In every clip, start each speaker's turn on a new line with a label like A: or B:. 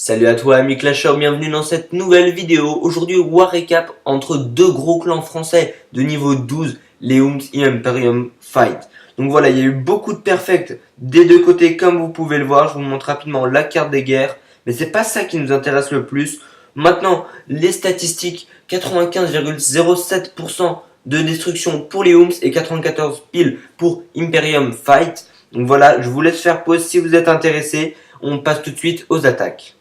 A: Salut à toi ami Clasher, bienvenue dans cette nouvelle vidéo. Aujourd'hui, War Recap entre deux gros clans français de niveau 12, les Ooms et Imperium Fight. Donc voilà, il y a eu beaucoup de perfects des deux côtés comme vous pouvez le voir. Je vous montre rapidement la carte des guerres, mais c'est pas ça qui nous intéresse le plus. Maintenant, les statistiques, 95,07% de destruction pour les Ooms et 94 piles pour Imperium Fight. Donc voilà, je vous laisse faire pause si vous êtes intéressé. On passe tout de suite aux attaques.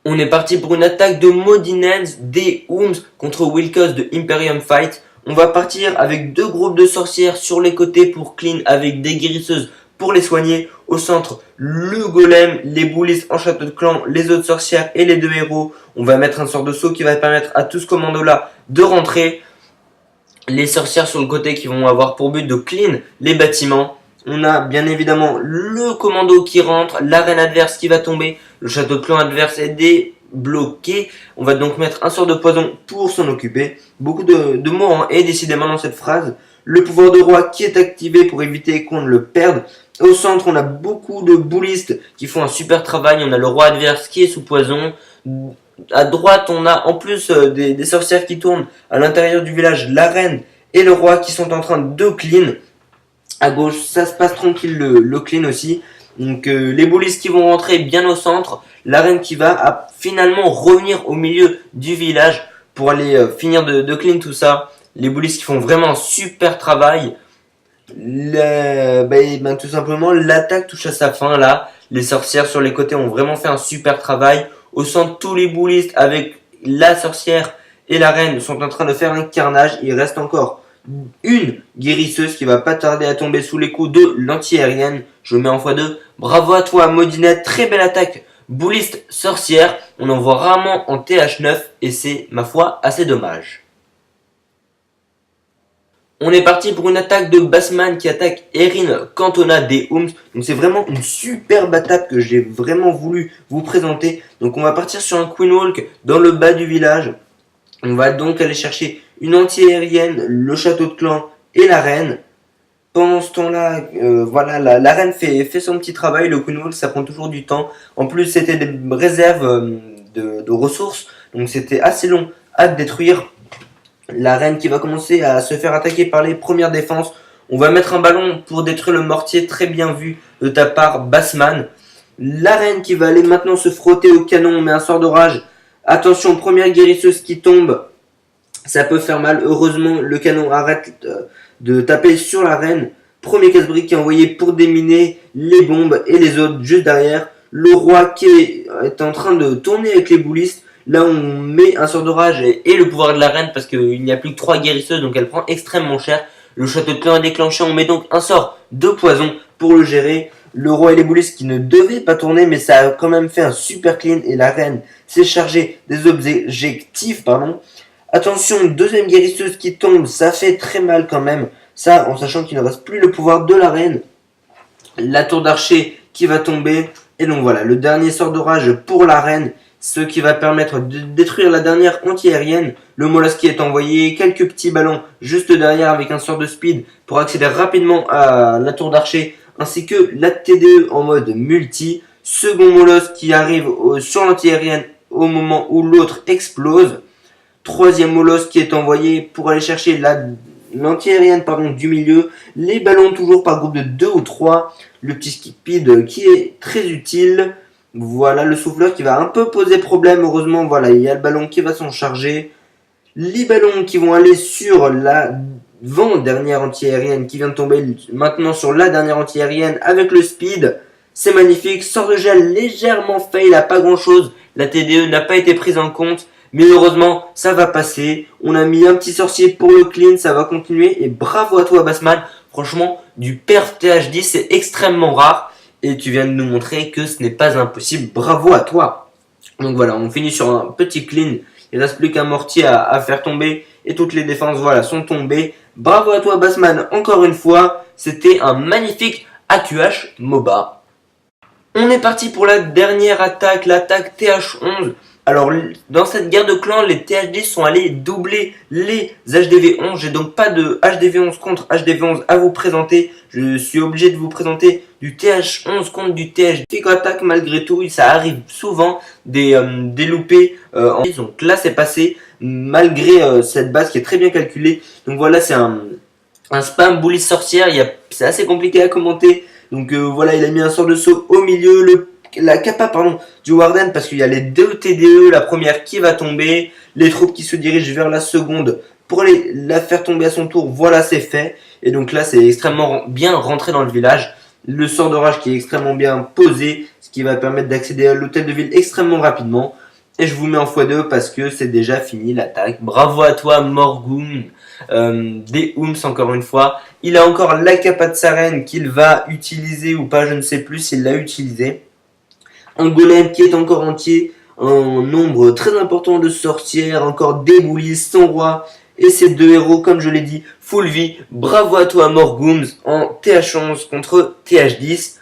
A: On est parti pour une attaque de Modinens des Ooms contre Wilkos de Imperium Fight. On va partir avec deux groupes de sorcières sur les côtés pour clean avec des guérisseuses pour les soigner. Au centre, le golem, les bullies en château de clan, les autres sorcières et les deux héros. On va mettre un sort de saut qui va permettre à tout ce commando là de rentrer. Les sorcières sur le côté qui vont avoir pour but de clean les bâtiments. On a bien évidemment le commando qui rentre, l'arène adverse qui va tomber, le château de clan adverse est débloqué. On va donc mettre un sort de poison pour s'en occuper. Beaucoup de mots hein, et décidément dans cette phrase. Le pouvoir de roi qui est activé pour éviter qu'on ne le perde. Au centre, on a beaucoup de bullistes qui font un super travail. On a le roi adverse qui est sous poison. À droite, on a en plus des sorcières qui tournent à l'intérieur du village, la reine et le roi qui sont en train de clean. À gauche, ça se passe tranquille, le clean aussi. Donc les bullies qui vont rentrer bien au centre. La reine qui va finalement revenir au milieu du village pour aller finir de clean tout ça. Les bullies qui font vraiment un super travail. Tout simplement, l'attaque touche à sa fin là. Les sorcières sur les côtés ont vraiment fait un super travail. Au centre, tous les bullies avec la sorcière et la reine sont en train de faire un carnage. Il reste encore une guérisseuse qui va pas tarder à tomber sous les coups de l'anti-aérienne. Je mets en x2. Bravo à toi Modinette, très belle attaque. Bulliste sorcière, on en voit rarement en TH9 et c'est ma foi assez dommage. On est parti pour une attaque de Bassman qui attaque Erin Cantona des Ooms. Donc c'est vraiment une superbe attaque que j'ai vraiment voulu vous présenter. Donc on va partir sur un Queen Walk dans le bas du village. On va donc aller chercher une anti-aérienne, le château de clan et la reine. Pendant ce temps-là, voilà, la reine fait son petit travail. Le Queen Walk, ça prend toujours du temps. En plus, c'était des réserves de ressources. Donc c'était assez long à détruire. La reine qui va commencer à se faire attaquer par les premières défenses. On va mettre un ballon pour détruire le mortier, très bien vu de ta part Bassman. La reine qui va aller maintenant se frotter au canon, on met un sort d'orage. Attention, première guérisseuse qui tombe, ça peut faire mal. Heureusement, le canon arrête de taper sur la reine. Premier casse-brique qui est envoyé pour déminer les bombes et les autres juste derrière. Le roi qui est en train de tourner avec les bullistes. Là, on met un sort d'orage et le pouvoir de la reine parce qu'il n'y a plus que 3 guérisseuses, donc elle prend extrêmement cher. Le château de clan est déclenché, on met donc un sort de poison pour le gérer. Le roi et les bullistes qui ne devaient pas tourner, mais ça a quand même fait un super clean et la reine s'est chargée des objectifs. Attention, deuxième guérisseuse qui tombe, ça fait très mal quand même. Ça, en sachant qu'il ne reste plus le pouvoir de la reine. La tour d'archer qui va tomber. Et donc voilà, le dernier sort d'orage pour la reine. Ce qui va permettre de détruire la dernière anti-aérienne. Le molosse qui est envoyé, quelques petits ballons juste derrière avec un sort de speed pour accéder rapidement à la tour d'archer. Ainsi que la TDE en mode multi. Second molosse qui arrive sur l'anti-aérienne au moment où l'autre explose. Troisième molosse qui est envoyé pour aller chercher l'anti-aérienne du milieu. Les ballons toujours par groupe de 2 ou 3. Le petit speed qui est très utile. Voilà le souffleur qui va un peu poser problème. Heureusement, voilà, il y a le ballon qui va s'en charger. Les ballons qui vont aller sur l'avant-dernière anti-aérienne qui vient de tomber maintenant sur la dernière anti-aérienne avec le speed. C'est magnifique. Sort de gel légèrement fail à pas grand chose. La TDE n'a pas été prise en compte. Mais heureusement, ça va passer. On a mis un petit sorcier pour le clean. Ça va continuer. Et bravo à toi, Bassman. Franchement, du perf TH10, c'est extrêmement rare. Et tu viens de nous montrer que ce n'est pas impossible. Bravo à toi. Donc voilà, on finit sur un petit clean. Il ne reste plus qu'un mortier à faire tomber. Et toutes les défenses voilà, sont tombées. Bravo à toi Bassman, encore une fois. C'était un magnifique AQH MOBA. On est parti pour la dernière attaque, l'attaque TH11. Alors, dans cette guerre de clans, les THD sont allés doubler les HDV11. J'ai donc pas de HDV11 contre HDV11 à vous présenter. Je suis obligé de vous présenter du TH11 contre du THD. Fico attaque malgré tout, ça arrive souvent des loupés. Donc là, c'est passé malgré cette base qui est très bien calculée. Donc voilà, c'est un spam bully sorcière. C'est assez compliqué à commenter. Donc voilà, il a mis un sort de saut au milieu. La capa du Warden, parce qu'il y a les deux TDE, la première qui va tomber, les troupes qui se dirigent vers la seconde pour la faire tomber à son tour. Voilà, c'est fait. Et donc là, c'est extrêmement bien rentré dans le village. Le sort d'orage qui est extrêmement bien posé, ce qui va permettre d'accéder à l'hôtel de ville extrêmement rapidement. Et je vous mets en x2 parce que c'est déjà fini l'attaque. Bravo à toi, Morgum. Des Ooms encore une fois. Il a encore la capa de Saren qu'il va utiliser ou pas, je ne sais plus s'il l'a utilisé. Un golem qui est encore entier, un nombre très important de sorcières, encore des boulis, son roi et ses deux héros, comme je l'ai dit, full vie. Bravo à toi Morgums en TH11 contre TH10.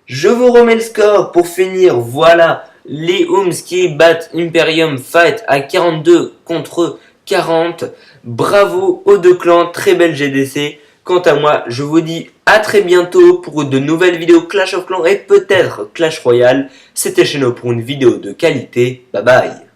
A: Je vous remets le score pour finir. Voilà les Ooms qui battent Imperium Fight à 42 contre 40. Bravo aux deux clans, très belle GDC. Quant à moi, je vous dis à très bientôt pour de nouvelles vidéos Clash of Clans et peut-être Clash Royale. C'était Cheno pour une vidéo de qualité. Bye bye.